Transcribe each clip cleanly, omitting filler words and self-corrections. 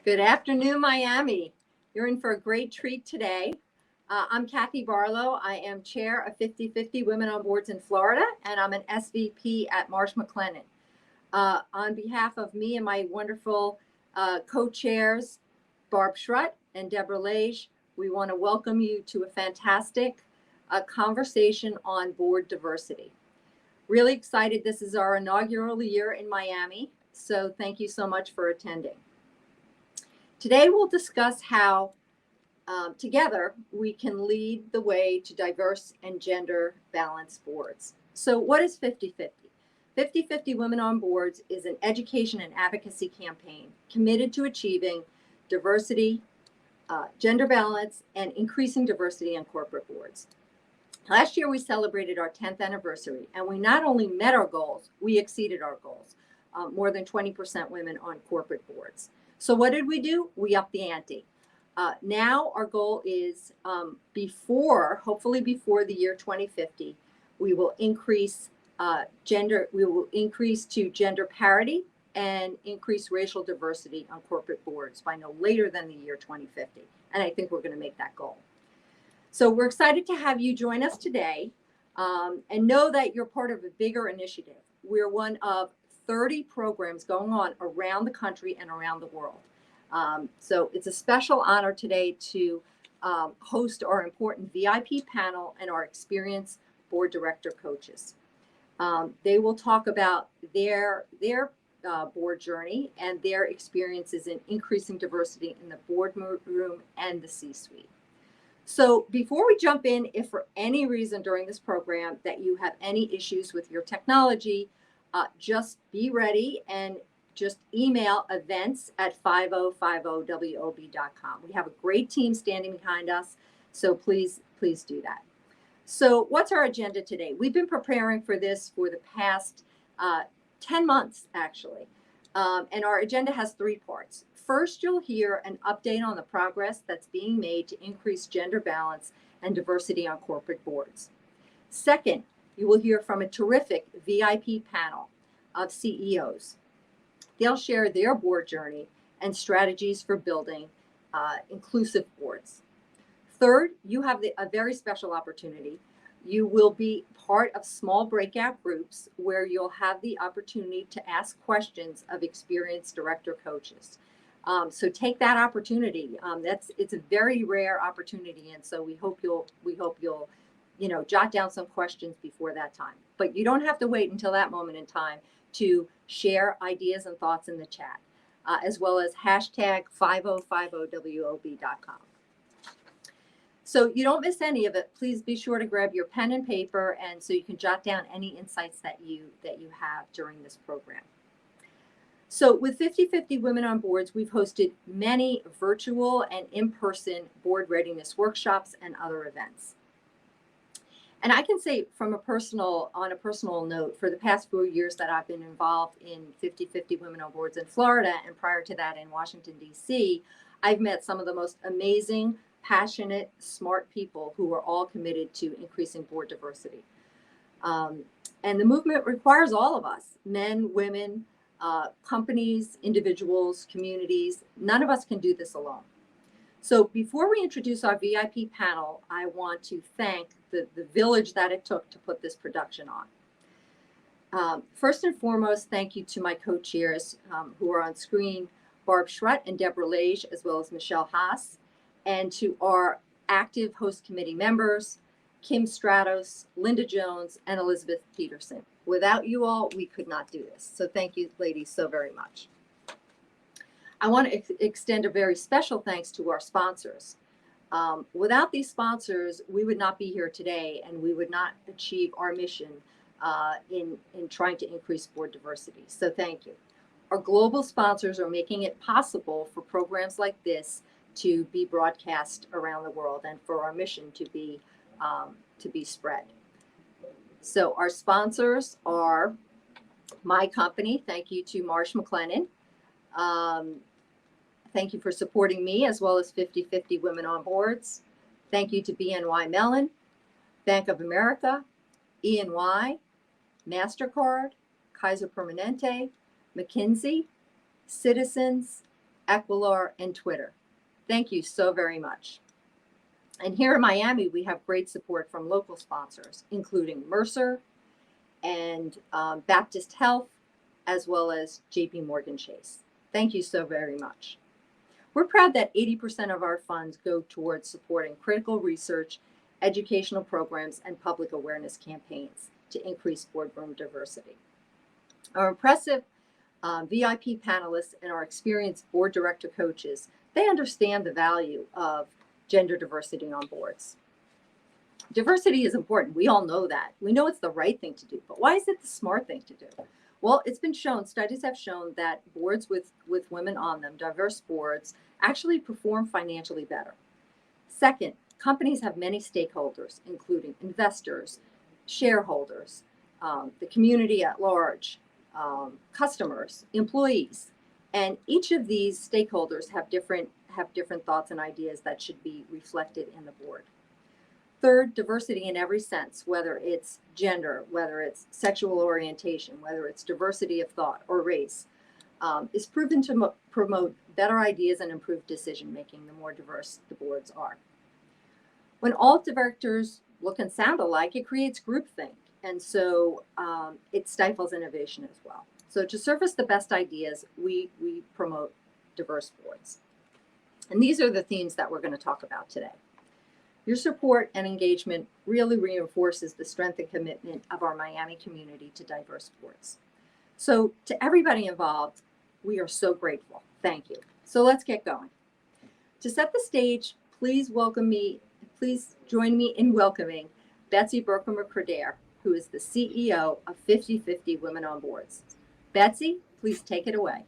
Good afternoon, Miami. You're in for a great treat today. I'm Kathy Barlow. I am chair of 50/50 Women on Boards in Florida, and I'm an SVP at Marsh McLennan. On behalf of me and my wonderful co-chairs, Barb Schrut and Deborah Lage, we want to welcome you to a fantastic conversation on board diversity. Really excited. This is our inaugural year in Miami, so thank you so much for attending. Today we'll discuss how together we can lead the way to diverse and gender balanced boards. So what is 50/50? 50/50 Women on Boards is an education and advocacy campaign committed to achieving diversity, gender balance, and increasing diversity on corporate boards. Last year we celebrated our 10th anniversary, and we not only met our goals, we exceeded our goals. More than 20% women on corporate boards. So what did we do? We upped the ante. Now our goal is hopefully before the year 2050, we will increase to gender parity and increase racial diversity on corporate boards by no later than the year 2050. And I think we're going to make that goal. So we're excited to have you join us today and know that you're part of a bigger initiative. We're one of 30 programs going on around the country and around the world. So it's a special honor today to host our important VIP panel and our experienced board director coaches. They will talk about their board journey and their experiences in increasing diversity in the boardroom and the C-suite. So before we jump in, if for any reason during this program that you have any issues with your technology, just be ready and just email events@5050wob.com. We have a great team standing behind us, so please do that. So what's our agenda today? We've been preparing for this for the past 10 months, actually, and our agenda has 3 parts. First, you'll hear an update on the progress that's being made to increase gender balance and diversity on corporate boards. Second, you will hear from a terrific VIP panel of CEOs. They'll share their board journey and strategies for building inclusive boards. Third, you have a very special opportunity. You will be part of small breakout groups where you'll have the opportunity to ask questions of experienced director coaches. So take that opportunity. It's a very rare opportunity, and so we hope you'll jot down some questions before that time. But you don't have to wait until that moment in time to share ideas and thoughts in the chat, as well as hashtag 5050wob.com. So you don't miss any of it. Please be sure to grab your pen and paper, and so you can jot down any insights that you have during this program. So with 50/50 Women on Boards, we've hosted many virtual and in-person board readiness workshops and other events. And I can say on a personal note, for the past 4 years that I've been involved in 50/50 Women on Boards in Florida, and prior to that in Washington, D.C., I've met some of the most amazing, passionate, smart people who are all committed to increasing board diversity. And the movement requires all of us, men, women, companies, individuals, communities. None of us can do this alone. So before we introduce our VIP panel, I want to thank the village that it took to put this production on. First and foremost, thank you to my co-chairs who are on screen, Barb Schrut and Deborah Lage, as well as Michelle Haas, and to our active host committee members, Kim Stratos, Linda Jones, and Elizabeth Peterson. Without you all, we could not do this. So thank you, ladies, so very much. I want to extend a very special thanks to our sponsors. Without these sponsors, we would not be here today, and we would not achieve our mission in trying to increase board diversity. So thank you. Our global sponsors are making it possible for programs like this to be broadcast around the world and for our mission to be spread. So our sponsors are my company. Thank you to Marsh McLennan. Thank you for supporting me as well as 50/50 Women on Boards. Thank you to BNY Mellon, Bank of America, E&Y, MasterCard, Kaiser Permanente, McKinsey, Citizens, Equilar, and Twitter. Thank you so very much. And here in Miami, we have great support from local sponsors, including Mercer and Baptist Health, as well as JP Morgan Chase. Thank you so very much. We're proud that 80% of our funds go towards supporting critical research, educational programs, and public awareness campaigns to increase boardroom diversity. Our impressive VIP panelists and our experienced board director coaches, they understand the value of gender diversity on boards. Diversity is important. We all know that. We know it's the right thing to do, but why is it the smart thing to do? Well, it's been shown, studies have shown that boards with women on them, diverse boards, actually perform financially better. Second, companies have many stakeholders, including investors, shareholders, the community at large, customers, employees, and each of these stakeholders have different thoughts and ideas that should be reflected in the board. Third, diversity in every sense, whether it's gender, whether it's sexual orientation, whether it's diversity of thought or race, is proven to promote better ideas and improve decision making the more diverse the boards are. When all directors look and sound alike, it creates groupthink, and so it stifles innovation as well. So to surface the best ideas, we promote diverse boards. And these are the themes that we're going to talk about today. Your support and engagement really reinforces the strength and commitment of our Miami community to diverse boards. So to everybody involved, we are so grateful. Thank you. So let's get going. To set the stage, please join me in welcoming Betsy Berkmer-Cradair, who is the CEO of 50/50 Women on Boards. Betsy, please take it away.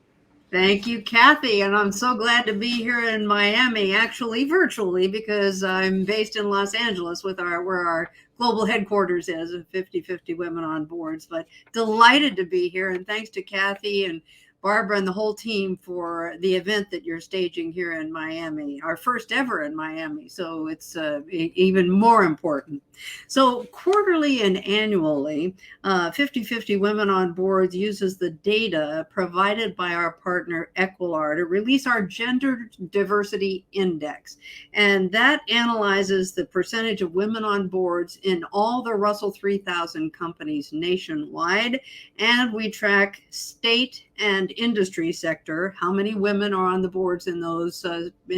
Thank you, Kathy, and I'm so glad to be here in Miami, actually virtually, because I'm based in Los Angeles where our global headquarters is of 50/50 Women on Boards. But delighted to be here, and thanks to Kathy and Barbara and the whole team for the event that you're staging here in Miami, our first ever in Miami, so it's even more important. So quarterly and annually, 50/50 Women on Boards uses the data provided by our partner Equilar to release our Gender Diversity Index. And that analyzes the percentage of women on boards in all the Russell 3000 companies nationwide. And we track state and industry sector, how many women are on the boards in those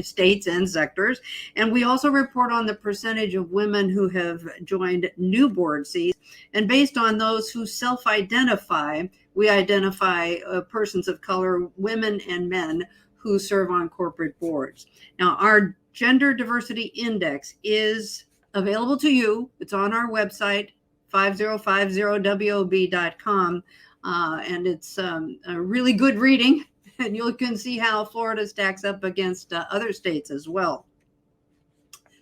states and sectors. And we also report on the percentage of women who have joined new board seats. And based on those who self-identify, we identify persons of color, women and men who serve on corporate boards. Now, our Gender Diversity Index is available to you. It's on our website, 5050wob.com. And it's a really good reading, and you can see how Florida stacks up against other states as well.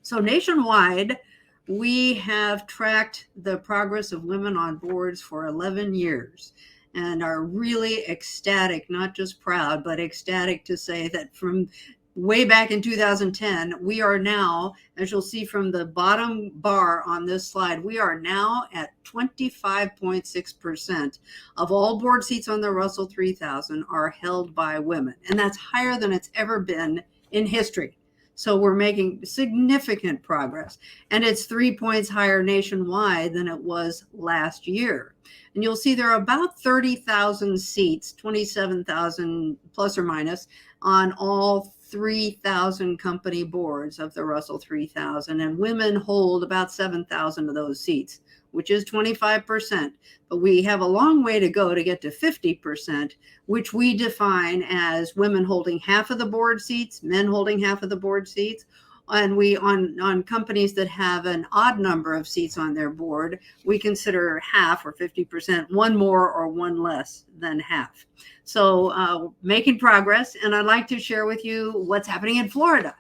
So nationwide, we have tracked the progress of women on boards for 11 years and are really ecstatic, not just proud, but ecstatic to say that from way back in 2010, we are now, as you'll see from the bottom bar on this slide, we are now at 25.6% of all board seats on the Russell 3000 are held by women. And that's higher than it's ever been in history. So we're making significant progress. And it's 3 points higher nationwide than it was last year. And you'll see there are about 30,000 seats, 27,000 plus or minus, on all 3,000 company boards of the Russell 3000, and women hold about 7,000 of those seats, which is 25%. But we have a long way to go to get to 50%, which we define as women holding half of the board seats, men holding half of the board seats. And we, on companies that have an odd number of seats on their board, we consider half or 50%, one more or one less than half. So making progress. And I'd like to share with you what's happening in Florida.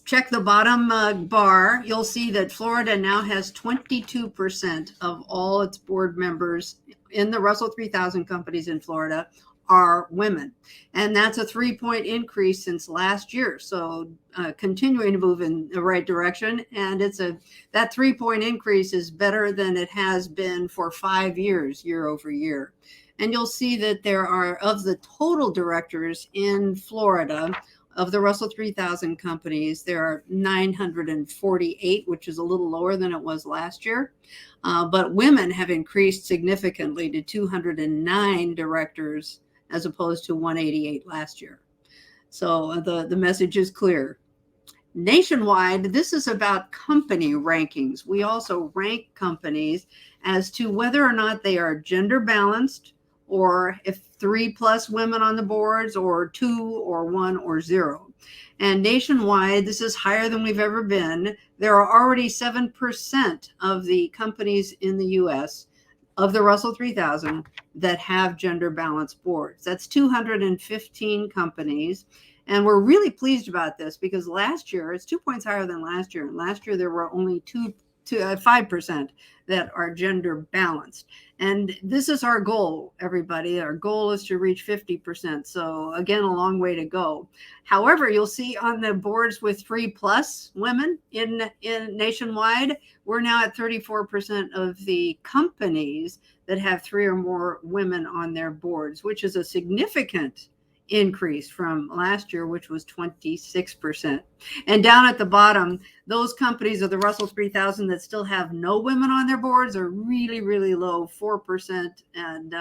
Check the bottom bar. You'll see that Florida now has 22% of all its board members in the Russell 3000 companies in Florida are women. And that's a 3-point increase since last year. So continuing to move in the right direction. And that 3-point increase is better than it has been for 5 years, year over year. And you'll see that there are, of the total directors in Florida, of the Russell 3000 companies, there are 948, which is a little lower than it was last year. But women have increased significantly to 209 directors as opposed to 188 last year. So the message is clear. Nationwide, this is about company rankings. We also rank companies as to whether or not they are gender balanced, or if 3+ women on the boards, or 2 or 1 or 0. And nationwide, this is higher than we've ever been. There are already 7% of the companies in the US of the Russell 3000 that have gender balanced boards. That's 215 companies. And we're really pleased about this because last year, it's 2 points higher than last year. And last year, there were only 5% that are gender balanced. And this is our goal, everybody. Our goal is to reach 50%. So again, a long way to go. However, you'll see on the boards with 3+ women in nationwide, we're now at 34% of the companies that have 3 or more women on their boards, which is a significant increase from last year, which was 26%. And down at the bottom, those companies of the Russell 3000 that still have no women on their boards are really, really low, 4%, and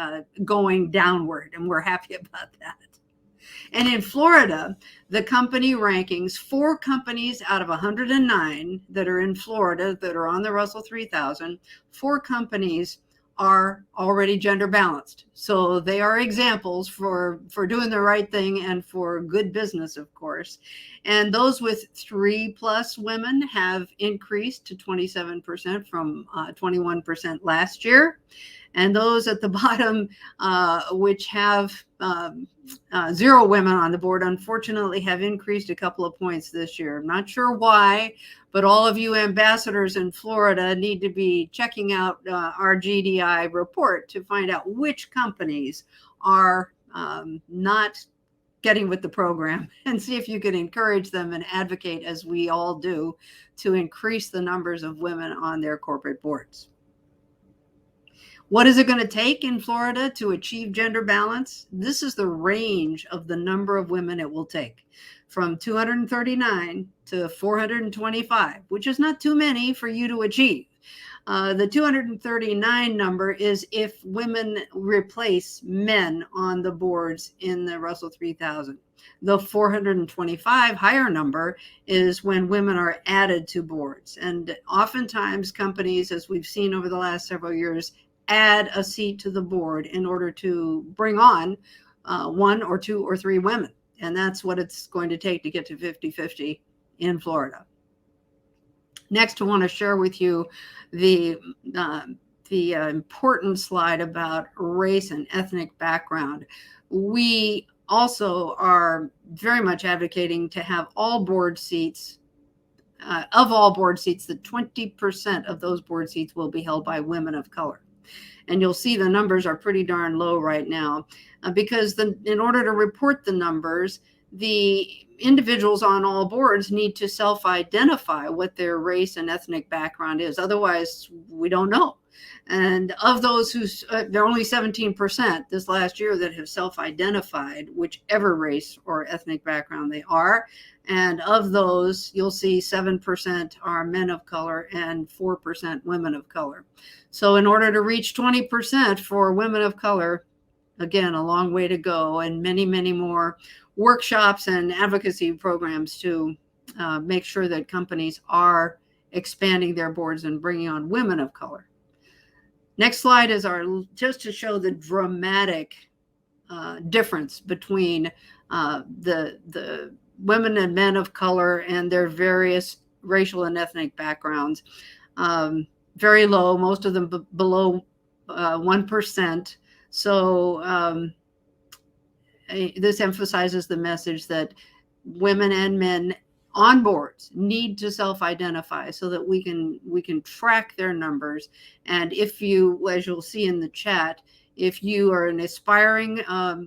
going downward. And we're happy about that. And in Florida, the company rankings, 4 companies out of 109 that are in Florida that are on the Russell 3000, 4 companies are already gender balanced. So they are examples for doing the right thing and for good business, of course. And those with 3+ women have increased to 27% from 21% last year. And those at the bottom, which have 0 women on the board, unfortunately have increased a couple of points this year. I'm not sure why, but all of you ambassadors in Florida need to be checking out our GDI report to find out which companies are not getting with the program, and see if you can encourage them and advocate, as we all do, to increase the numbers of women on their corporate boards. What is it going to take in Florida to achieve gender balance? This is the range of the number of women it will take, from 239 to 425, which is not too many for you to achieve. The 239 number is if women replace men on the boards in the Russell 3000. The 425 higher number is when women are added to boards. And oftentimes companies, as we've seen over the last several years, add a seat to the board in order to bring on 1 or 2 or 3 women. And that's what it's going to take to get to 50-50 in Florida. Next, I want to share with you the important slide about race and ethnic background. We also are very much advocating to have all board seats, of all board seats, that 20% of those board seats will be held by women of color. And you'll see the numbers are pretty darn low right now because in order to report the numbers, the individuals on all boards need to self-identify what their race and ethnic background is. Otherwise, we don't know. And of those there are only 17% this last year that have self-identified whichever race or ethnic background they are. And of those, you'll see 7% are men of color and 4% women of color. So in order to reach 20% for women of color, again, a long way to go, and many, many more workshops and advocacy programs to make sure that companies are expanding their boards and bringing on women of color. Next slide is just to show the dramatic difference between the women and men of color and their various racial and ethnic backgrounds. Very low, most of them below 1%. So this emphasizes the message that women and men on boards need to self-identify so that we can track their numbers. And if you, as you'll see in the chat, If you are an aspiring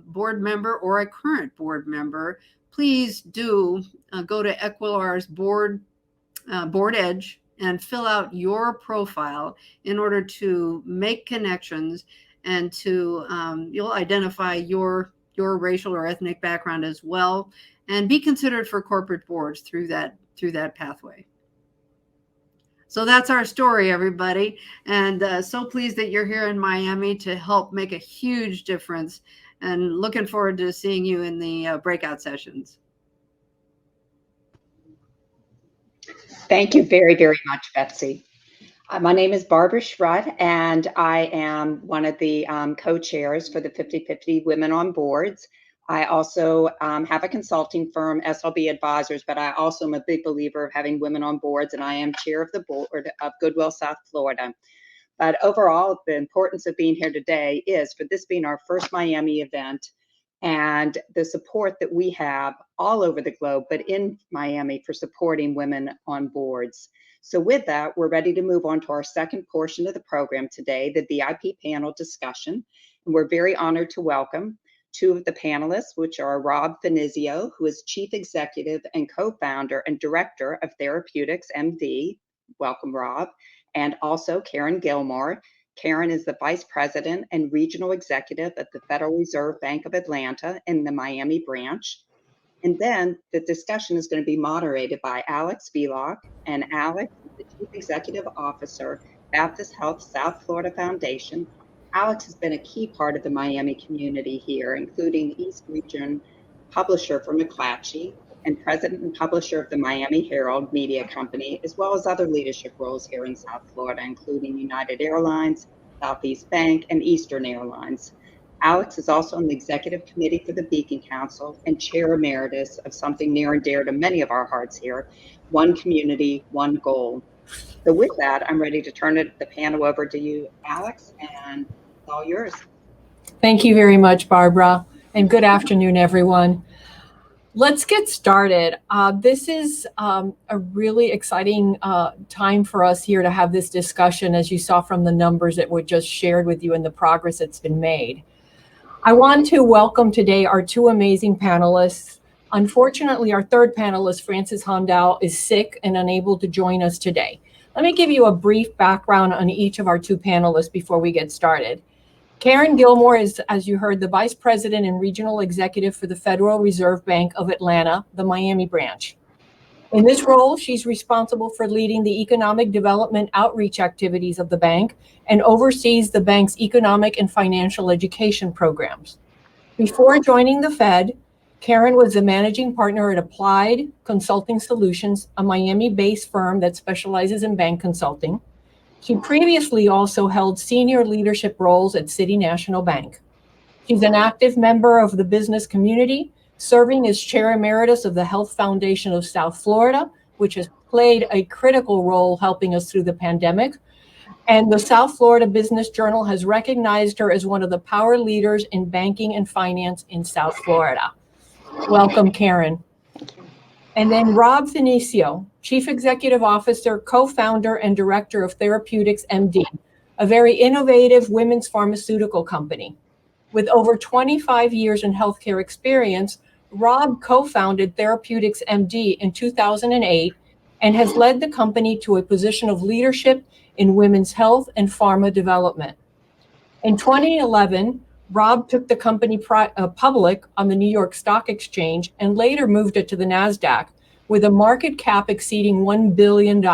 board member or a current board member, please do go to Equilar's Board Edge and fill out your profile in order to make connections and to you'll identify your racial or ethnic background as well, and be considered for corporate boards through that pathway. So that's our story, everybody. And so pleased that you're here in Miami to help make a huge difference, and looking forward to seeing you in the breakout sessions. Thank you very, very much, Betsy. My name is Barbara Schrott, and I am one of the co-chairs for the 50/50 Women on Boards. I also have a consulting firm, SLB Advisors, but I also am a big believer of having women on boards, and I am chair of the board of Goodwill South Florida. But overall, the importance of being here today is for this being our first Miami event, and the support that we have all over the globe, but in Miami, for supporting women on boards. So with that, we're ready to move on to our second portion of the program today, the VIP panel discussion. And we're very honored to welcome two of the panelists, which are Rob Finizio, who is Chief Executive and Co-founder and Director of Therapeutics MD. Welcome, Rob. And also Karen Gilmore. Karen is the Vice President and Regional Executive at the Federal Reserve Bank of Atlanta in the Miami branch. And then the discussion is going to be moderated by Alex Velock. And Alex is the Chief Executive Officer, Baptist Health South Florida Foundation. Alex has been a key part of the Miami community here, including East Region publisher for McClatchy and president and publisher of the Miami Herald Media Company, as well as other leadership roles here in South Florida, including United Airlines, Southeast Bank, and Eastern Airlines. Alex is also on the executive committee for the Beacon Council and chair emeritus of something near and dear to many of our hearts here, One Community, One Goal. So with that, I'm ready to turn the panel over to you, Alex, and it's all yours. Thank you very much, Barbara, and good afternoon, everyone. Let's get started. This is a really exciting time for us here to have this discussion, as you saw from the numbers that were just shared with you and the progress that's been made. I want to welcome today our two amazing panelists. Unfortunately, our third panelist, Frances Hondow, is sick and unable to join us today. Let me give you a brief background on each of our two panelists before we get started. Karen Gilmore is, as you heard, the Vice President and Regional Executive for the Federal Reserve Bank of Atlanta, the Miami branch. In this role, she's responsible for leading the economic development outreach activities of the bank and oversees the bank's economic and financial education programs. Before joining the Fed, Karen was the managing partner at Applied Consulting Solutions, a Miami-based firm that specializes in bank consulting. She previously also held senior leadership roles at City National Bank. She's an active member of the business community, serving as chair emeritus of the Health Foundation of South Florida, which has played a critical role helping us through the pandemic. And the South Florida Business Journal has recognized her as one of the power leaders in banking and finance in South Florida. Welcome, Karen. And then Rob Finizio, Chief Executive Officer, Co-founder and Director of Therapeutics MD, a very innovative women's pharmaceutical company. With over 25 years in healthcare experience, Rob co-founded Therapeutics MD in 2008 and has led the company to a position of leadership in women's health and pharma development. In 2011, Rob took the company public on the New York Stock Exchange and later moved it to the NASDAQ with a market cap exceeding $1 billion.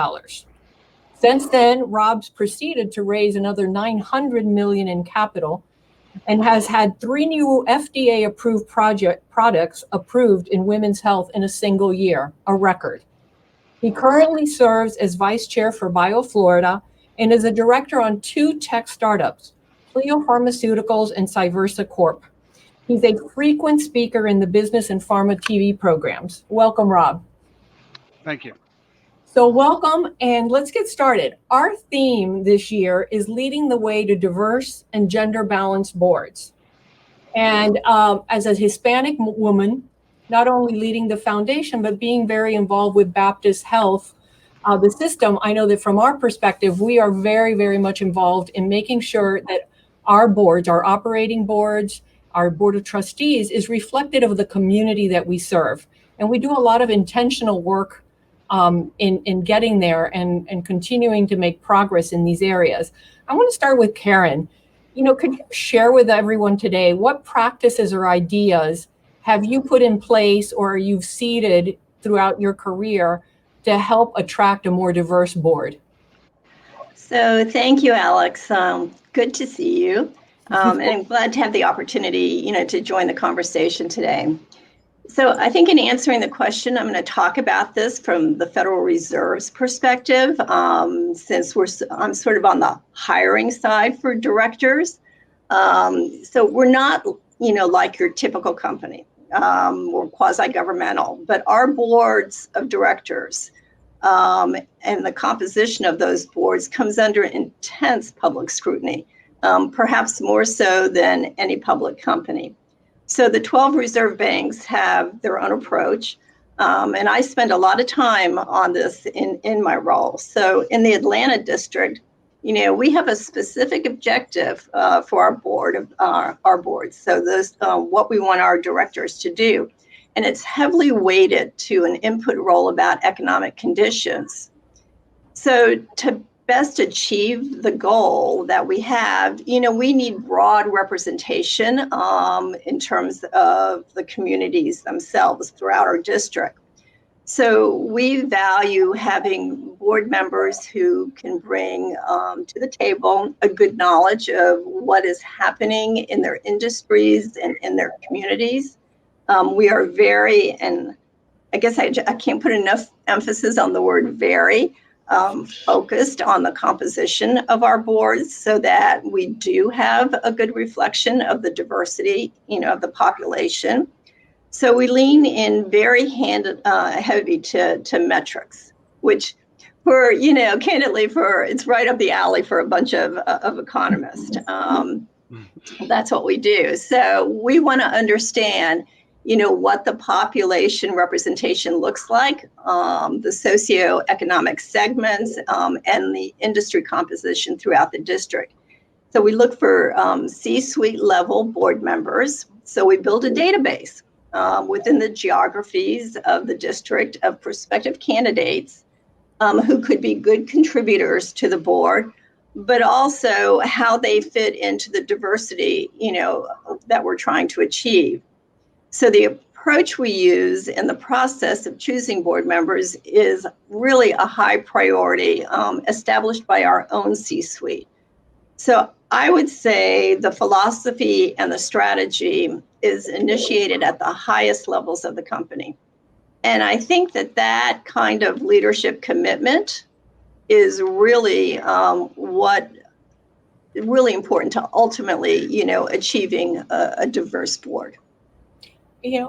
Since then, Rob's proceeded to raise another $900 million in capital and has had 3 new FDA-approved products approved in women's health in a single year, a record. He currently serves as vice chair for BioFlorida and is a director on 2 tech startups, Clio Pharmaceuticals and Cyversa Corp. He's a frequent speaker in the business and pharma TV programs. Welcome, Rob. Thank you. So welcome, and let's get started. Our theme this year is leading the way to diverse and gender-balanced boards. And as a Hispanic woman, not only leading the foundation, but being very involved with Baptist Health, the system, I know that from our perspective, we are very, very much involved in making sure that our boards, our operating boards, our board of trustees is reflective of the community that we serve. And we do a lot of intentional work in getting there and continuing to make progress in these areas. I want to start with Karen. Could you share with everyone today what practices or ideas have you put in place or you've seeded throughout your career to help attract a more diverse board? So thank you, Alex. Good to see you. And I'm glad to have the opportunity, to join the conversation today. So I think in answering the question, I'm going to talk about this from the Federal Reserve's perspective, since I'm sort of on the hiring side for directors. So we're not, like your typical company. We're quasi-governmental, but our boards of directors and the composition of those boards comes under intense public scrutiny, perhaps more so than any public company. So the 12 reserve banks have their own approach, and I spend a lot of time on this in my role. So in the Atlanta district, we have a specific objective for our boards. So those what we want our directors to do. And it's heavily weighted to an input role about economic conditions. So to best achieve the goal that we have, we need broad representation in terms of the communities themselves throughout our district. So we value having board members who can bring to the table a good knowledge of what is happening in their industries and in their communities. We are very, and I guess I can't put enough emphasis on the word very, focused on the composition of our boards so that we do have a good reflection of the diversity, of the population. So we lean in very heavy to metrics, which candidly it's right up the alley for a bunch of economists. That's what we do. So we want to understand what the population representation looks like, the socioeconomic segments, and the industry composition throughout the district. So we look for C-suite level board members. So we build a database within the geographies of the district of prospective candidates who could be good contributors to the board, but also how they fit into the diversity, that we're trying to achieve. So the approach we use in the process of choosing board members is really a high priority established by our own C-suite. So I would say the philosophy and the strategy is initiated at the highest levels of the company. And I think that kind of leadership commitment is really really important to ultimately, achieving a diverse board.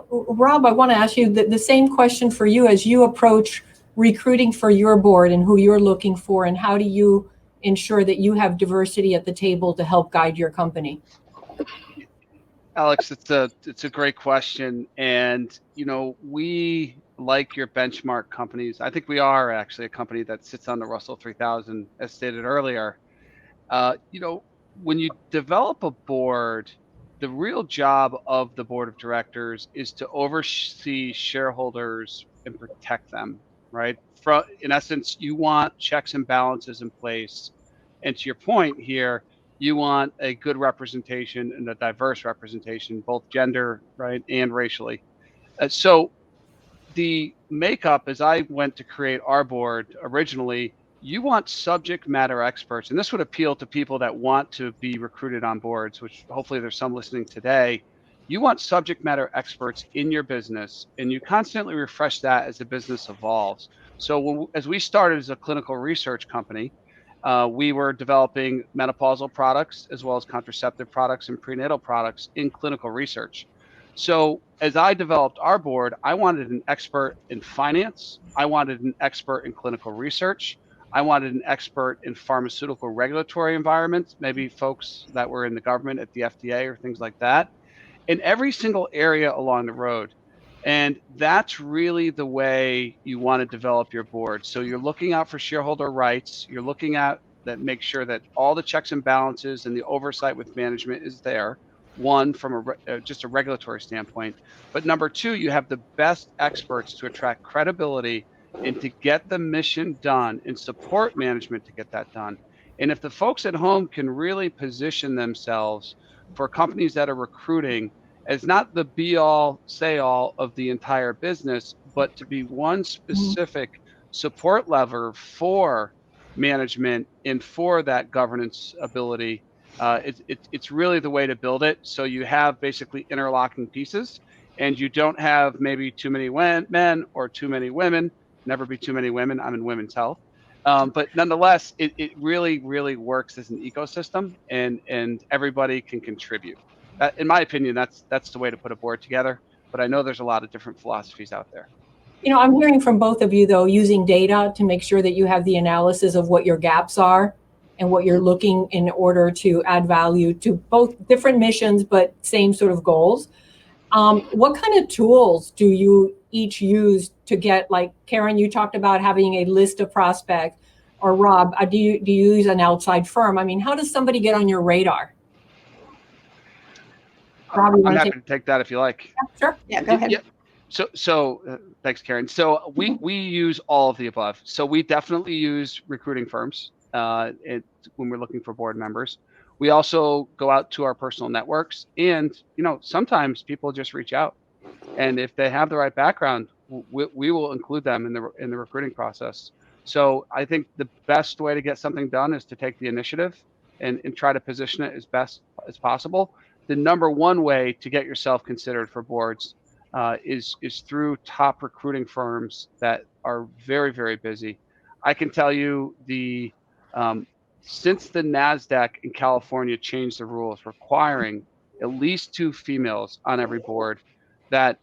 Rob, I want to ask you the same question for you as you approach recruiting for your board and who you're looking for, and how do you ensure that you have diversity at the table to help guide your company? Alex, it's a great question. And, we, like your benchmark companies, I think we are actually a company that sits on the Russell 3000, as stated earlier. When you develop a board, the real job of the board of directors is to oversee shareholders and protect them, right? In essence, you want checks and balances in place. And to your point here, you want a good representation and a diverse representation, both gender, right, and racially. So the makeup, as I went to create our board originally, you want subject matter experts, and this would appeal to people that want to be recruited on boards, which hopefully there's some listening today. You want subject matter experts in your business, and you constantly refresh that as the business evolves. So as we started as a clinical research company, we were developing menopausal products as well as contraceptive products and prenatal products in clinical research. So as I developed our board, I wanted an expert in finance. I wanted an expert in clinical research. I wanted an expert in pharmaceutical regulatory environments, maybe folks that were in the government at the FDA or things like that, in every single area along the road. And that's really the way you want to develop your board. So you're looking out for shareholder rights. You're looking at that makes sure that all the checks and balances and the oversight with management is there. One, from just a regulatory standpoint, but number two, you have the best experts to attract credibility and to get the mission done and support management to get that done. And if the folks at home can really position themselves for companies that are recruiting as not the be all, say all of the entire business, but to be one specific support lever for management and for that governance ability, it's really the way to build it. So you have basically interlocking pieces, and you don't have maybe too many men or too many women. Never be too many women. I'm in women's health. But nonetheless, it really, really works as an ecosystem, and everybody can contribute. In my opinion, that's the way to put a board together. But I know there's a lot of different philosophies out there. You know, I'm hearing from both of you, though, using data to make sure that you have the analysis of what your gaps are and what you're looking in order to add value to both different missions, but same sort of goals. What kind of tools do you each use to get, like Karen, you talked about having a list of prospects, or Rob, do you use an outside firm? I mean, how does somebody get on your radar? Rob, I'm happy to take that if you like. Yeah, sure. Yeah, go ahead. Yeah. So thanks, Karen. So we use all of the above. So we definitely use recruiting firms when we're looking for board members. We also go out to our personal networks, and sometimes people just reach out, and if they have the right background, we will include them in the recruiting process. So I think the best way to get something done is to take the initiative and try to position it as best as possible. The number one way to get yourself considered for boards is through top recruiting firms that are very, very busy. I can tell you since the NASDAQ in California changed the rules requiring at least 2 females on every board, that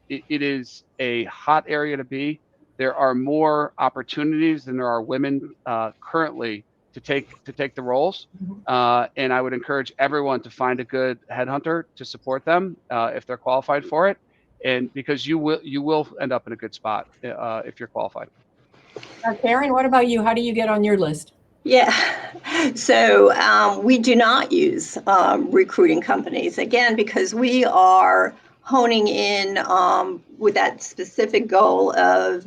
it is a hot area to be. There are more opportunities than there are women currently to take the roles, and I would encourage everyone to find a good headhunter to support them if they're qualified for it, and because you will end up in a good spot if you're qualified. Karen, what about you? How do you get on your list? Yeah, so we do not use recruiting companies, again, because we are honing in with that specific goal of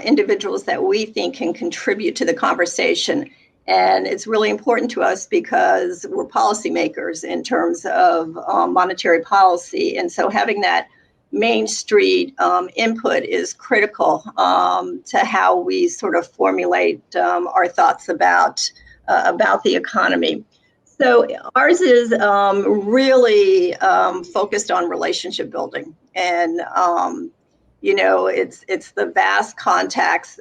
individuals that we think can contribute to the conversation. And it's really important to us because we're policymakers in terms of monetary policy. And so having that Main Street input is critical to how we sort of formulate our thoughts about the economy. So ours is really focused on relationship building, and it's the vast contacts,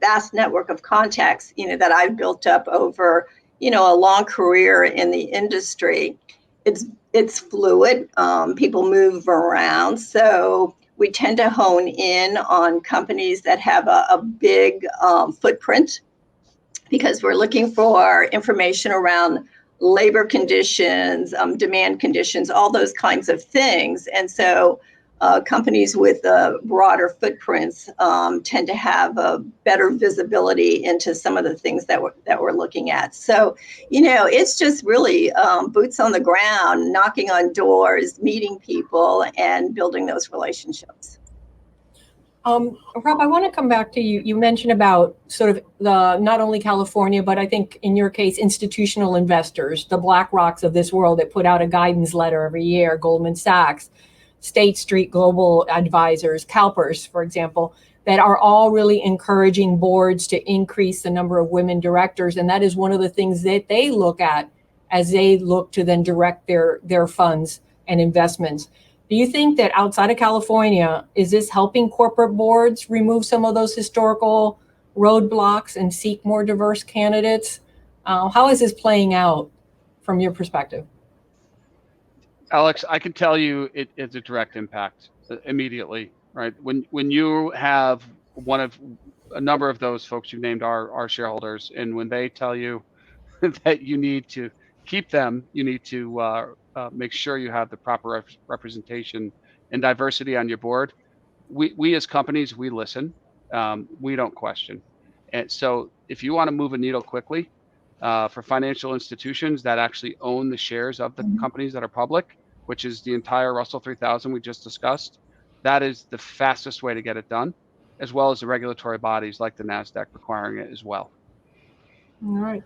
vast network of contacts that I've built up over a long career in the industry. It's fluid. People move around. So we tend to hone in on companies that have a big footprint, because we're looking for information around labor conditions, demand conditions, all those kinds of things. And so companies with broader footprints tend to have a better visibility into some of the things that we're looking at. So, it's just really boots on the ground, knocking on doors, meeting people, and building those relationships. Rob, I want to come back to you. You mentioned about sort of not only California, but I think in your case, institutional investors, the BlackRocks of this world that put out a guidance letter every year, Goldman Sachs, State Street Global Advisors, CalPERS, for example, that are all really encouraging boards to increase the number of women directors. And that is one of the things that they look at as they look to then direct their funds and investments. Do you think that outside of California, is this helping corporate boards remove some of those historical roadblocks and seek more diverse candidates? How is this playing out from your perspective? Alex, I can tell you it's a direct impact immediately, right? When you have a number of those folks you named our shareholders, and when they tell you that you need to keep them, you need to make sure you have the proper representation and diversity on your board. We as companies, we listen, we don't question. And so if you want to move a needle quickly, for financial institutions that actually own the shares of the companies that are public, which is the entire Russell 3000 we just discussed. That is the fastest way to get it done, as well as the regulatory bodies like the NASDAQ requiring it as well. All right.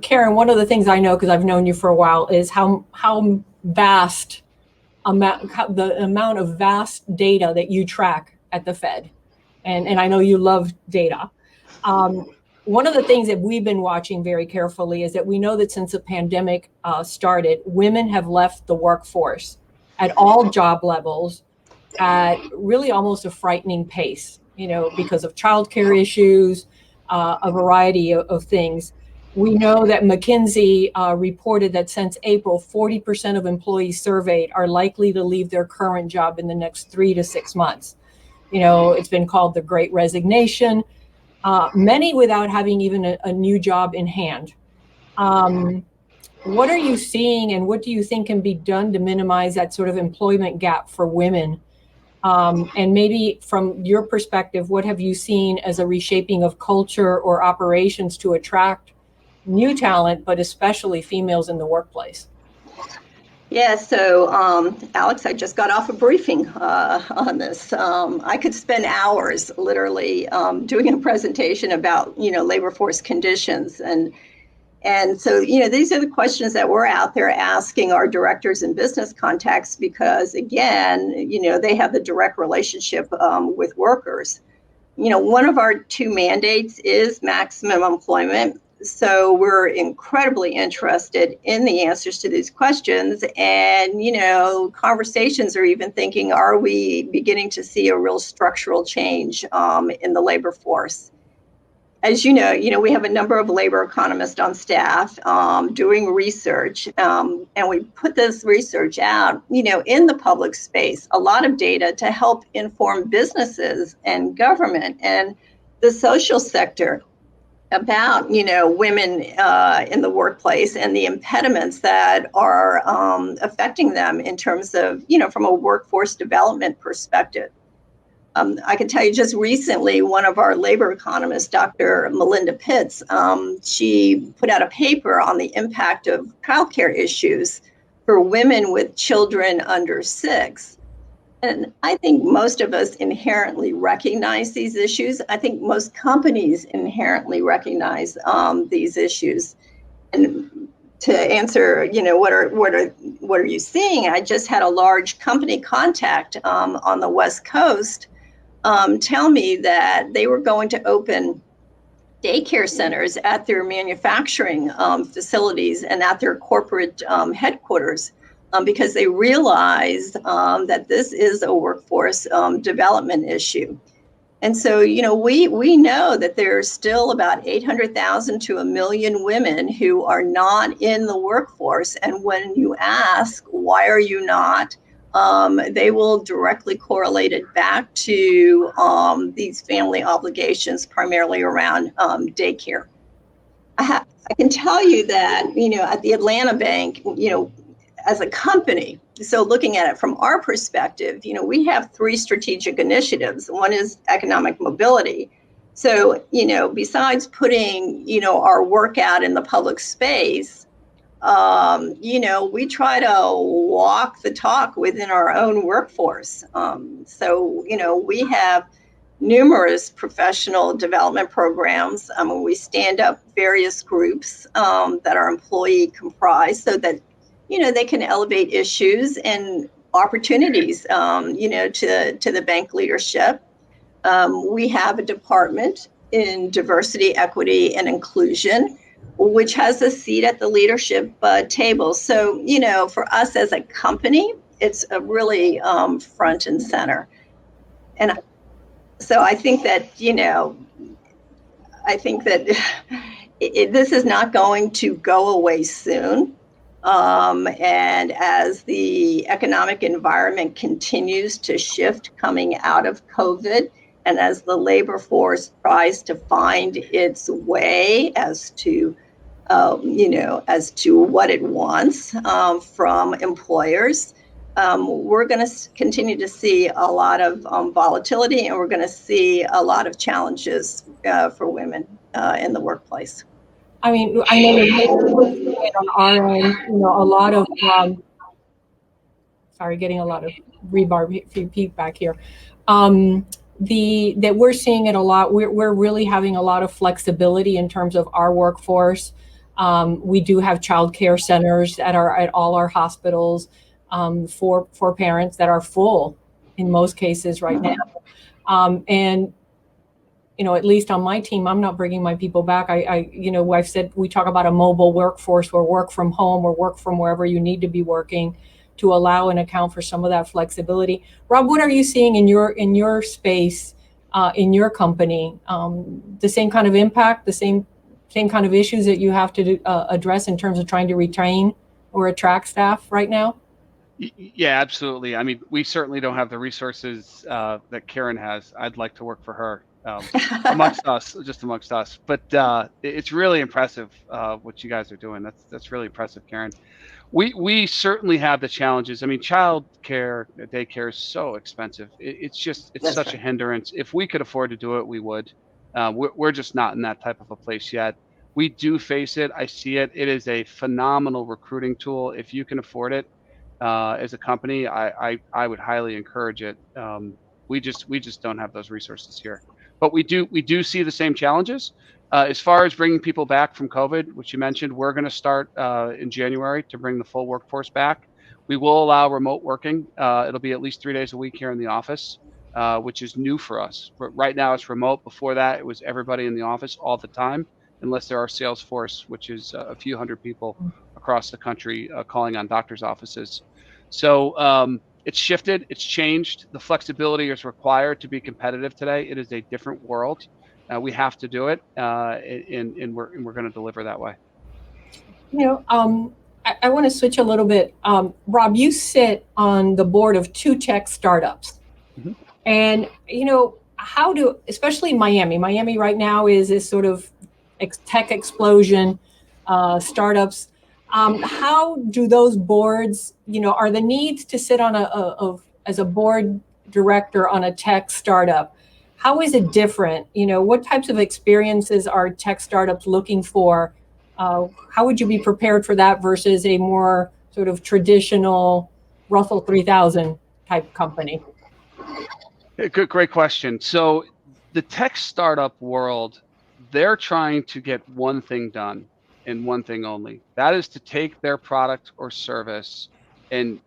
Karen, one of the things I know, because I've known you for a while, is how vast the amount of vast data that you track at the Fed. And I know you love data. One of the things that we've been watching very carefully is that we know that since the pandemic started, women have left the workforce at all job levels at really almost a frightening pace, because of childcare issues, a variety of things. We know that McKinsey reported that since April, 40% of employees surveyed are likely to leave their current job in the next 3 to 6 months. It's been called the Great Resignation, many without having even a new job in hand. What are you seeing, and what do you think can be done to minimize that sort of employment gap for women? And maybe from your perspective, what have you seen as a reshaping of culture or operations to attract new talent, but especially females in the workplace? Yeah, so Alex, I just got off a briefing on this. I could spend hours literally doing a presentation about, labor force conditions. And so, these are the questions that we're out there asking our directors and business contacts because, again, they have the direct relationship with workers. One of our 2 mandates is maximum employment. So we're incredibly interested in the answers to these questions. And, conversations are even thinking, are we beginning to see a real structural change in the labor force? As you know, we have a number of labor economists on staff doing research, and we put this research out, in the public space, a lot of data to help inform businesses and government and the social sector about, women in the workplace and the impediments that are affecting them in terms of, from a workforce development perspective. I can tell you just recently, one of our labor economists, Dr. Melinda Pitts, she put out a paper on the impact of childcare issues for women with children under 6. And I think most of us inherently recognize these issues. I think most companies inherently recognize these issues. And to answer, what are you seeing? I just had a large company contact on the West Coast tell me that they were going to open daycare centers at their manufacturing facilities and at their corporate headquarters because they realized that this is a workforce development issue. And so, we know that there's still about 800,000 to 1 million women who are not in the workforce. And when you ask, why are you not? They will directly correlate it back to these family obligations, primarily around daycare. I can tell you that, at the Atlanta Bank, as a company, so looking at it from our perspective, we have 3 strategic initiatives. One is economic mobility. So, besides putting, our work out in the public space, we try to walk the talk within our own workforce. So, we have numerous professional development programs. We stand up various groups that are employee comprised so that, they can elevate issues and opportunities, to the bank leadership. We have a department in diversity, equity, and inclusion, which has a seat at the leadership table. So, for us as a company, it's a really front and center. And so I think that, this is not going to go away soon. And as the economic environment continues to shift coming out of COVID, and as the labor force tries to find its way as to what it wants from employers, we're going to continue to see a lot of volatility, and we're going to see a lot of challenges for women in the workplace. I mean, I know that we're seeing it on our end, you know, a lot of, sorry, getting a lot of rebarb feedback here. That we're seeing it a lot. We're really having a lot of flexibility in terms of our workforce. We do have child care centers at all our hospitals for parents that are full in most cases right now. And you know, at least on my team, I'm not bringing my people back. You know, I've said we talk about a mobile workforce or work from home or work from wherever you need to be working to allow and account for some of that flexibility. Rob, what are you seeing in your space, in your company? The same kind of impact, the same kind of issues that you have to address in terms of trying to retain or attract staff right now? Yeah, absolutely. I mean, we certainly don't have the resources that Karen has. I'd like to work for her. Amongst us. But it's really impressive what you guys are doing. That's really impressive, Karen. We certainly have the challenges. I mean, child care, daycare is so expensive. It's That's such right. a hindrance. If we could afford to do it, we would. We're just not in that type of a place yet. We do face it. I see it. It is a phenomenal recruiting tool. If you can afford it as a company, I would highly encourage it. We just don't have those resources here. But we do see the same challenges. As far as bringing people back from COVID, which you mentioned, we're going to start in January to bring the full workforce back. We will allow remote working. It'll be at least 3 days a week here in the office, which is new for us. But right now it's remote. Before that, it was everybody in the office all the time, unless there are Salesforce, which is a few hundred people across the country calling on doctors' offices. So it's shifted, it's changed. The flexibility is required to be competitive today. It is a different world. We have to do it, and we're going to deliver that way. You know, I want to switch a little bit. Rob, you sit on the board of 2 tech startups. Mm-hmm. And, you know, especially Miami right now is this sort of tech explosion, startups. How do those boards, you know, are the needs to sit on as a board director on a tech startup? How is it different? You know, what types of experiences are tech startups looking for? How would you be prepared for that versus a more sort of traditional Russell 3000 type company? Great question. So the tech startup world, they're trying to get one thing done. And one thing only. That is to take their product or service and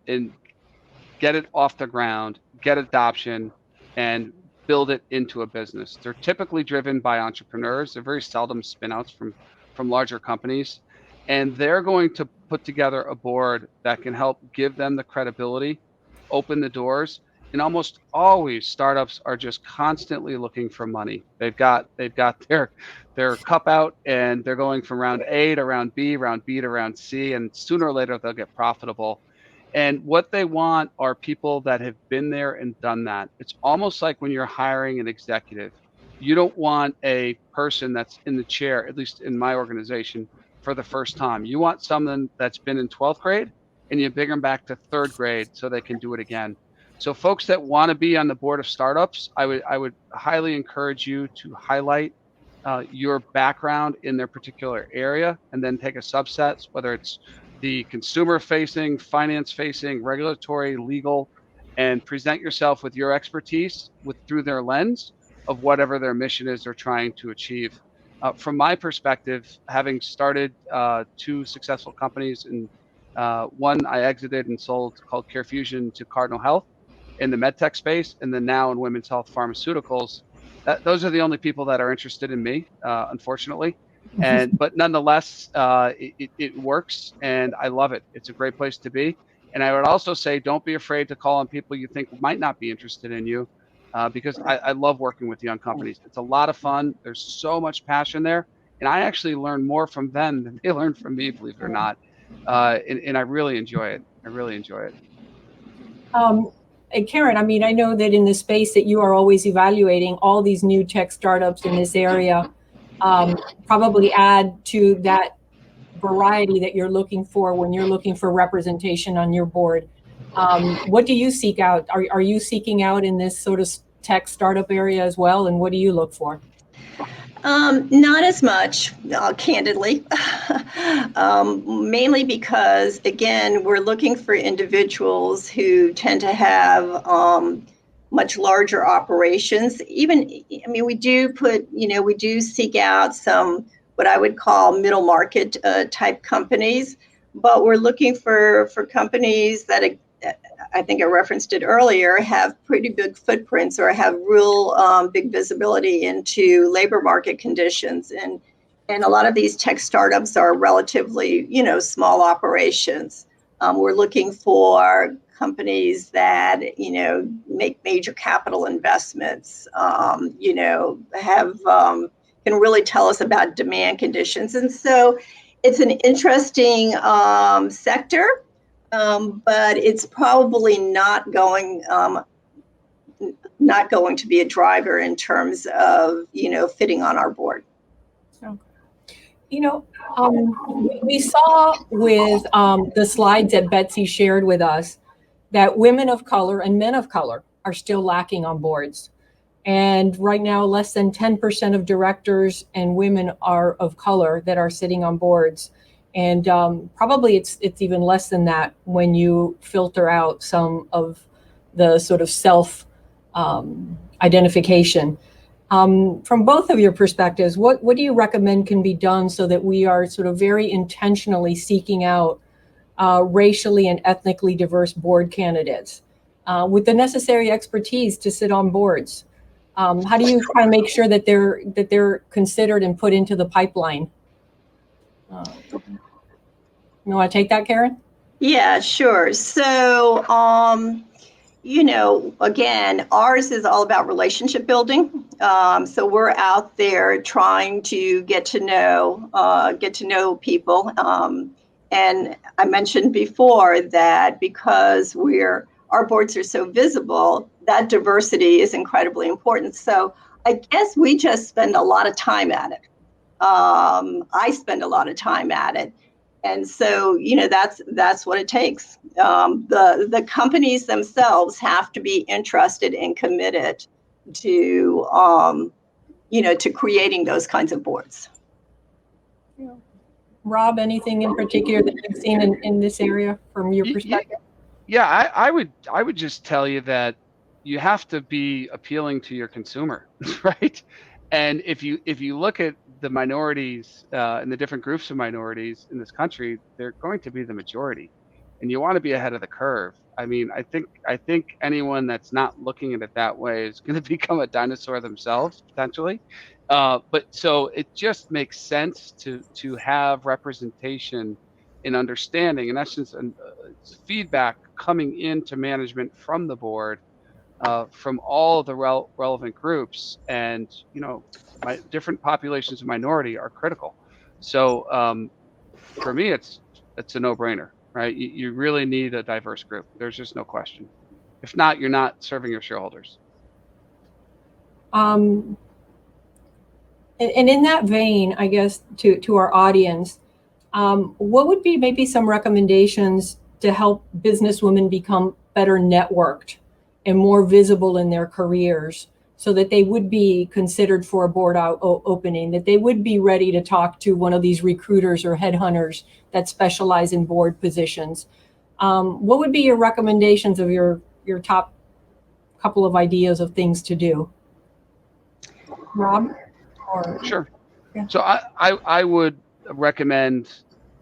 get it off the ground, get adoption, and build it into a business. They're typically driven by entrepreneurs. They're very seldom spin-outs from larger companies. And they're going to put together a board that can help give them the credibility, open the doors. And almost always startups are just constantly looking for money. They've got their cup out, and they're going from round A to round B to round C, and sooner or later they'll get profitable. And what they want are people that have been there and done that. It's almost like when you're hiring an executive. You don't want a person that's in the chair, at least in my organization, for the first time. You want someone that's been in 12th grade, and you bring them back to 3rd grade so they can do it again. So folks that want to be on the board of startups, I would highly encourage you to highlight your background in their particular area, and then take a subset, whether it's the consumer facing, finance facing, regulatory, legal, and present yourself with your expertise through their lens of whatever their mission is they're trying to achieve. From my perspective, having started 2 successful companies, and one I exited and sold called CareFusion to Cardinal Health in the medtech space, and then now in women's health pharmaceuticals. Those are the only people that are interested in me, unfortunately. But nonetheless, it works, and I love it. It's a great place to be. And I would also say, don't be afraid to call on people you think might not be interested in you, because I love working with young companies. It's a lot of fun. There's so much passion there, and I actually learn more from them than they learn from me, believe it or not. And I really enjoy it. And Karen, I mean, I know that in the space that you are always evaluating all these new tech startups in this area, probably add to that variety that you're looking for when you're looking for representation on your board. What do you seek out? Are you seeking out in this sort of tech startup area as well? And what do you look for? Not as much, candidly, mainly because, again, we're looking for individuals who tend to have much larger operations. We do we do seek out some what I would call middle market type companies, but we're looking for companies that I think I referenced it earlier, have pretty big footprints or have real big visibility into labor market conditions. And a lot of these tech startups are relatively, small operations. We're looking for companies that, make major capital investments, have can really tell us about demand conditions. And so it's an interesting sector. But it's probably not going to be a driver in terms of fitting on our board. We saw with the slides that Betsy shared with us that women of color and men of color are still lacking on boards. And right now, less than 10% of directors and women are of color that are sitting on boards. And probably it's even less than that when you filter out some of the sort of self identification. From both of your perspectives, what do you recommend can be done so that we are sort of very intentionally seeking out racially and ethnically diverse board candidates with the necessary expertise to sit on boards? How do you kind of make sure that they're considered and put into the pipeline? You want to take that, Karen? Yeah, sure. So, again, ours is all about relationship building. So we're out there trying to get to know people. And I mentioned before that because our boards are so visible, that diversity is incredibly important. So I guess we just spend a lot of time at it. I spend a lot of time at it. And so, that's what it takes. The companies themselves have to be interested and committed to, to creating those kinds of boards. Rob, anything in particular that you've seen in this area from your perspective? Yeah, I would just tell you that you have to be appealing to your consumer, right? And if you look at the minorities and the different groups of minorities in this country, they're going to be the majority, and you want to be ahead of the curve. I mean, I think anyone that's not looking at it that way is going to become a dinosaur themselves potentially. But so it just makes sense to have representation and understanding, in essence, and feedback coming into management from the board, from all of the relevant groups, and different populations of minority are critical. So for me, it's a no-brainer, right? You really need a diverse group. There's just no question. If not, you're not serving your shareholders. And in that vein, I guess to our audience, what would be maybe some recommendations to help businesswomen become better networked and more visible in their careers, so that they would be considered for a board opening, that they would be ready to talk to one of these recruiters or headhunters that specialize in board positions? What would be your recommendations of your top couple of ideas of things to do? Rob? Sure. Yeah. So I would recommend,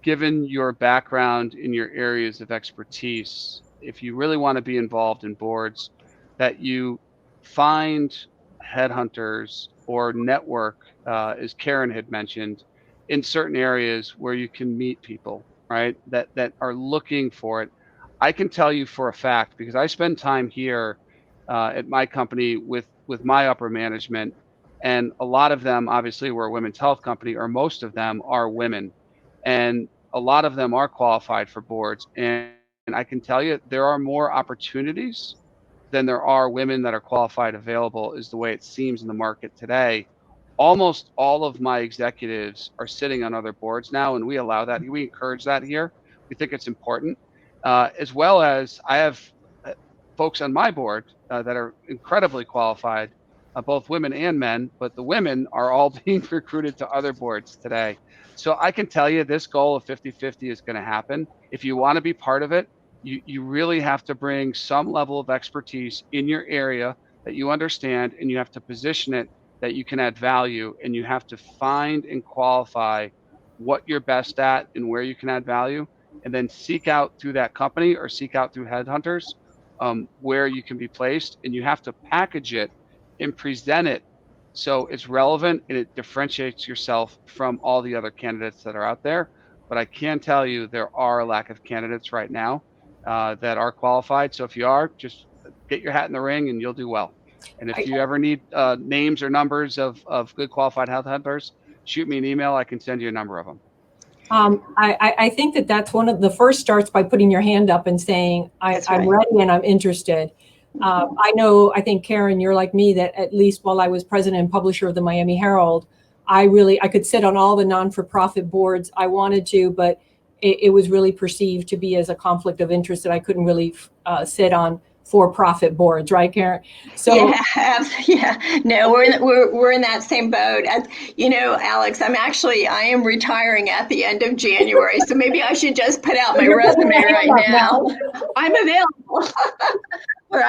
given your background in your areas of expertise, if you really want to be involved in boards, that you find headhunters or network, as Karen had mentioned, in certain areas where you can meet people, right, that are looking for it. I can tell you for a fact, because I spend time here at my company with my upper management, and a lot of them, obviously, we're a women's health company, or most of them are women, and a lot of them are qualified for boards. And I can tell you there are more opportunities than there are women that are qualified available, is the way it seems in the market today. Almost all of my executives are sitting on other boards now, and we allow that. We encourage that here. We think it's important. As well as I have folks on my board that are incredibly qualified both women and men, but the women are all being recruited to other boards today. So I can tell you this goal of 50-50 is going to happen. If you want to be part of it, you really have to bring some level of expertise in your area that you understand, and you have to position it that you can add value, and you have to find and qualify what you're best at and where you can add value, and then seek out through that company or seek out through headhunters where you can be placed, and you have to package it and present it so it's relevant and it differentiates yourself from all the other candidates that are out there. But I can tell you there are a lack of candidates right now that are qualified. So if you are, just get your hat in the ring and you'll do well. And if you ever need names or numbers of good qualified headhunters, shoot me an email. I can send you a number of them. I think that that's one of the first starts by putting your hand up and saying, I'm ready and I'm interested. I think, Karen, you're like me, that at least while I was president and publisher of the Miami Herald, I could sit on all the non-for-profit boards I wanted to, but it was really perceived to be as a conflict of interest that I couldn't really sit on for-profit boards, right, Karen? So no, we're in that same boat. Alex, I am retiring at the end of January, so maybe I should just put out my resume right now. I'm available. where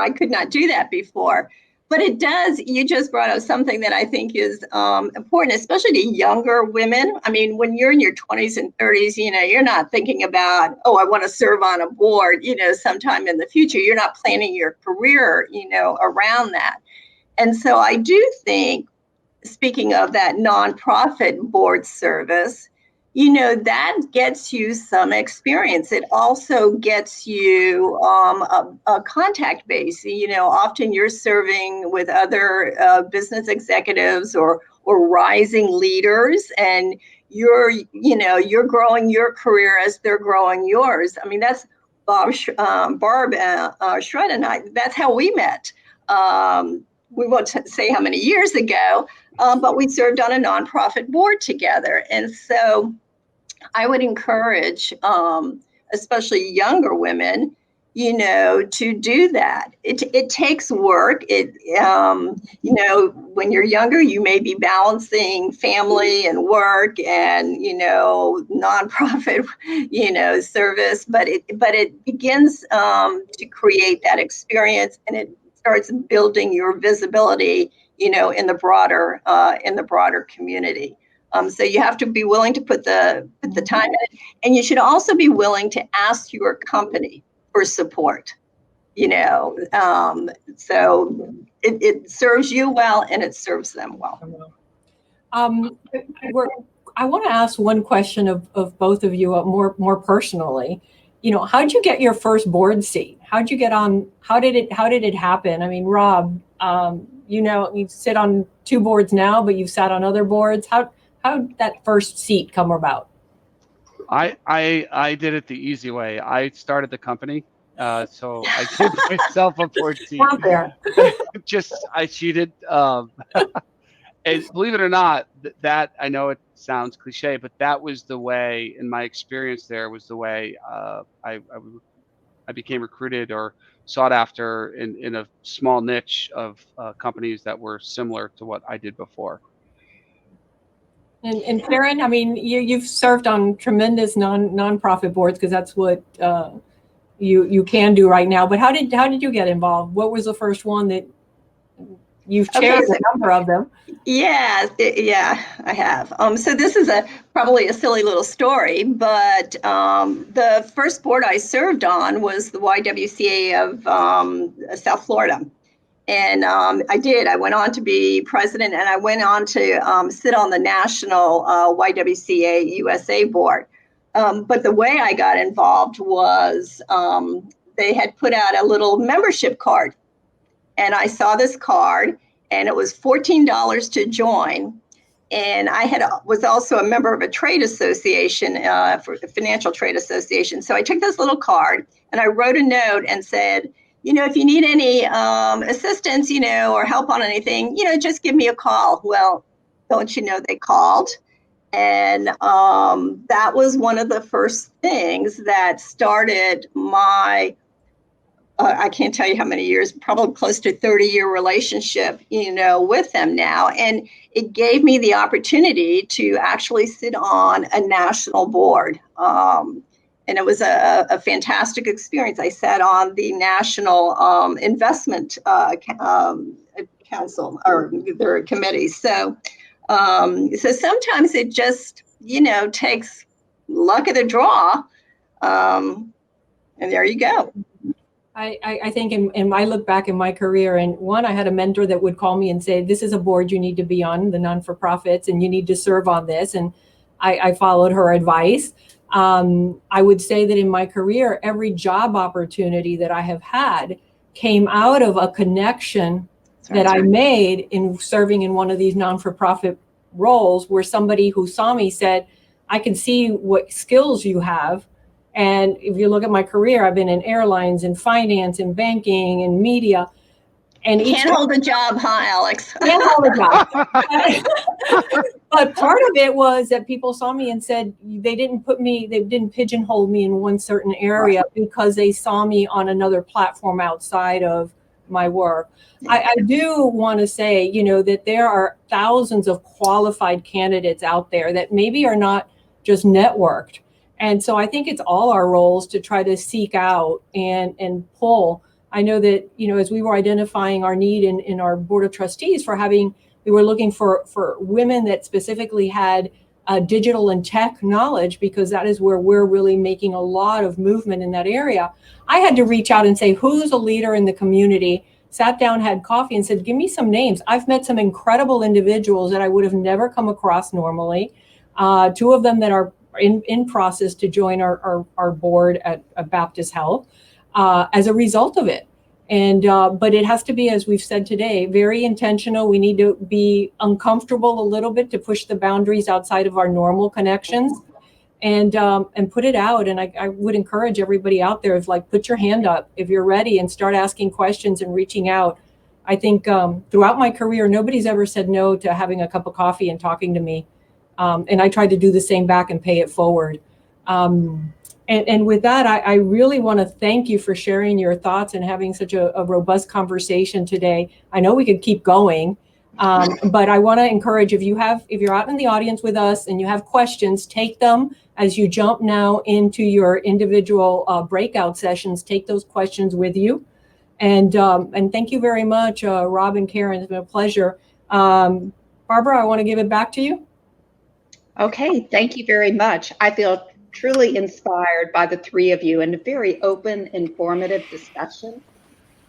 I could not do that before. But it does, you just brought up something that I think is important, especially to younger women. I mean, when you're in your 20s and 30s, you're not thinking about, I want to serve on a board, sometime in the future. You're not planning your career, around that. And so I do think, speaking of that nonprofit board service, that gets you some experience. It also gets you a contact base. Often you're serving with other business executives or rising leaders, and you're growing your career as they're growing yours. I mean, that's Barb Shred and I. That's how we met. We won't say how many years ago, but we served on a nonprofit board together. And so I would encourage, especially younger women, to do that. It takes work. When you're younger, you may be balancing family and work and, nonprofit, service, but it begins to create that experience, and it starts building your visibility, in the broader community. So you have to be willing to put the time in, and you should also be willing to ask your company for support. So it serves you well and it serves them well. I want to ask one question of both of you more personally. How'd you get your first board seat? How'd you get on? How did it happen? I mean, Rob, you sit on 2 boards now, but you've sat on other boards. How did that first seat come about? I did it the easy way. I started the company, so I gave myself a board seat. I cheated. And believe it or not, that I know it sounds cliche, but that was the way, in my experience there, was the way I became recruited or sought after in a small niche of companies that were similar to what I did before. And Karen, I mean, you've served on tremendous nonprofit boards, because that's what you can do right now. But how did you get involved? What was the first one that you've chaired a number of them? Yeah, I have. So this is probably a silly little story, but the first board I served on was the YWCA of South Florida. And I went on to be president, and I went on to sit on the national YWCA USA board. But the way I got involved was they had put out a little membership card. And I saw this card, and it was $14 to join. And I was also a member of a trade association, for the Financial Trade Association. So I took this little card, and I wrote a note and said, if you need any assistance, or help on anything, just give me a call. Well, don't you know, they called. And that was one of the first things that started my I can't tell you how many years, probably close to 30-year relationship, with them now. And it gave me the opportunity to actually sit on a national board. And it was a fantastic experience. I sat on the National Investment Council, or their committees. So sometimes it just, takes luck of the draw. And there you go. I think in I look back in my career, and one, I had a mentor that would call me and say, this is a board you need to be on, the non-for-profits, and you need to serve on this. And I followed her advice. I would say that in my career, every job opportunity that I have had came out of a connection that I made in serving in one of these non-for-profit roles, where somebody who saw me said, I can see what skills you have. And if you look at my career, I've been in airlines and finance and banking and media. And you can't hold a job, huh, Alex? Can't hold a job. But part of it was that people saw me and said they didn't pigeonhole me in one certain area because they saw me on another platform outside of my work. I do want to say, that there are thousands of qualified candidates out there that maybe are not just networked. And so I think it's all our roles to try to seek out and pull. I know that, as we were identifying our need in our board of trustees we were looking for women that specifically had digital and tech knowledge, because that is where we're really making a lot of movement in that area. I had to reach out and say, who's a leader in the community? Sat down, had coffee, and said, give me some names. I've met some incredible individuals that I would have never come across normally. Two of them that are in process to join our board at Baptist Health as a result of it. And but it has to be, as we've said today, very intentional. We need to be uncomfortable a little bit to push the boundaries outside of our normal connections and put it out. And I would encourage everybody out there, put your hand up if you're ready and start asking questions and reaching out. I think throughout my career, nobody's ever said no to having a cup of coffee and talking to me. And I tried to do the same back and pay it forward. And with that, I really want to thank you for sharing your thoughts and having such a robust conversation today. I know we could keep going, but I want to encourage, if you're out in the audience with us and you have questions, take them as you jump now into your individual breakout sessions. Take those questions with you. And thank you very much, Rob and Karen. It's been a pleasure. Barbara, I want to give it back to you. Okay, thank you very much. I feel truly inspired by the three of you and a very open, informative discussion.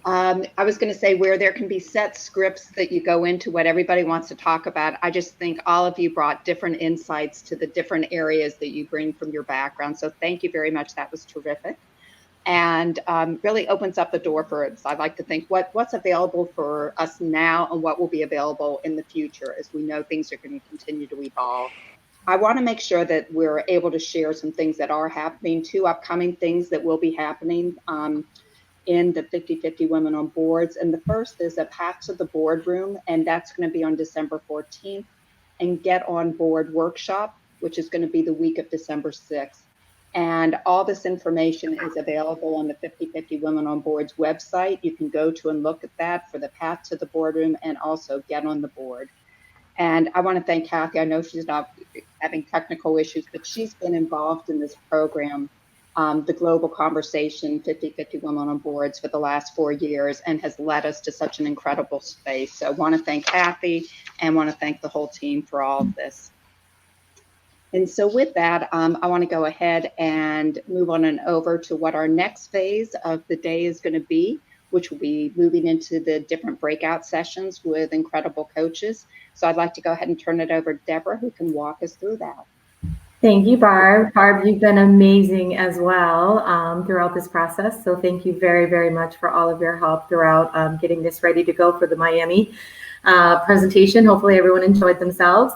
I was going to say, where there can be set scripts that you go into what everybody wants to talk about, I just think all of you brought different insights to the different areas that you bring from your background. So thank you very much. That was terrific. And really opens up the door for us. I'd like to think what's available for us now and what will be available in the future, as we know things are going to continue to evolve. I want to make sure that we're able to share some things that are happening, two upcoming things that will be happening in the 50/50 Women on Boards. And the first is a Path to the Boardroom, and that's going to be on December 14th, and Get on Board workshop, which is going to be the week of December 6th. And all this information is available on the 50/50 Women on Boards website. You can go to and look at that for the Path to the Boardroom and also Get on the Board. And I want to thank Kathy. I know she's not having technical issues, but she's been involved in this program, the Global Conversation 50/50 Women on Boards, for the last 4 years, and has led us to such an incredible space. So I want to thank Kathy and want to thank the whole team for all of this. And so with that, I want to go ahead and move on and over to what our next phase of the day is going to be, which will be moving into the different breakout sessions with incredible coaches. So I'd like to go ahead and turn it over to Deborah, who can walk us through that. Thank you, Barb. Barb, you've been amazing as well throughout this process. So thank you very, very much for all of your help throughout getting this ready to go for the Miami presentation. Hopefully everyone enjoyed themselves.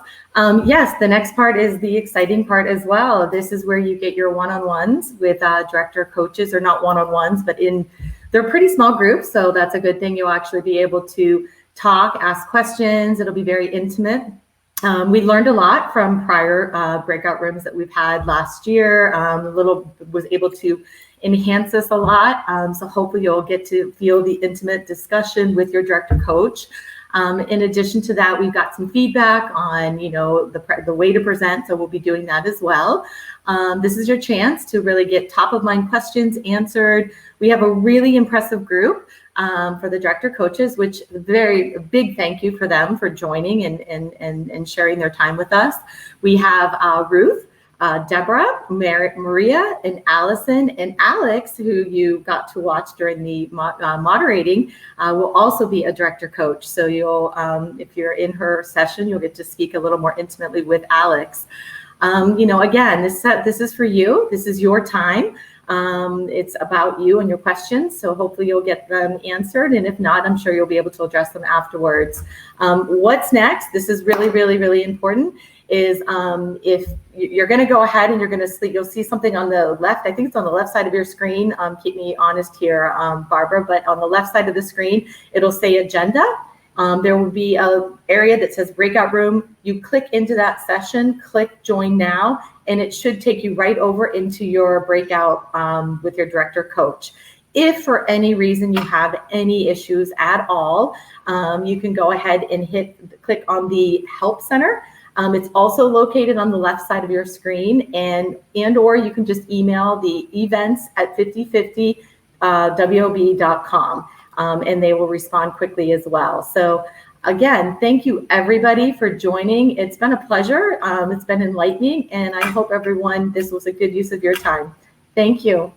Yes, the next part is the exciting part as well. This is where you get your one-on-ones with director coaches, or not one-on-ones, but they're pretty small groups. So that's a good thing. You'll actually be able to talk, ask questions. It'll be very intimate. We learned a lot from prior breakout rooms that we've had last year. Was able to enhance this a lot. So hopefully you'll get to feel the intimate discussion with your director coach. In addition to that, we've got some feedback on, the way to present. So we'll be doing that as well. This is your chance to really get top of mind questions answered. We have a really impressive group for the director coaches, which very big thank you for them for joining and sharing their time with us. We have Ruth, Deborah, Maria, and Allison, and Alex, who you got to watch during the moderating, will also be a director coach. So you'll, if you're in her session, you'll get to speak a little more intimately with Alex. Again, this is for you. This is your time. It's about you and your questions. So hopefully you'll get them answered. And if not, I'm sure you'll be able to address them afterwards. What's next? This is really, really, really important. Is if you're going to go ahead and you're going to sleep, you'll see something on the left. I think it's on the left side of your screen. Keep me honest here, Barbara, but on the left side of the screen, it'll say agenda. There will be an area that says breakout room. You click into that session, click join now, and it should take you right over into your breakout with your director coach. If for any reason you have any issues at all, you can go ahead and click on the help center. It's also located on the left side of your screen, and or you can just email the events@5050wob.com, and they will respond quickly as well. So again, thank you everybody for joining. It's been a pleasure. It's been enlightening, and I hope everyone, this was a good use of your time. Thank you.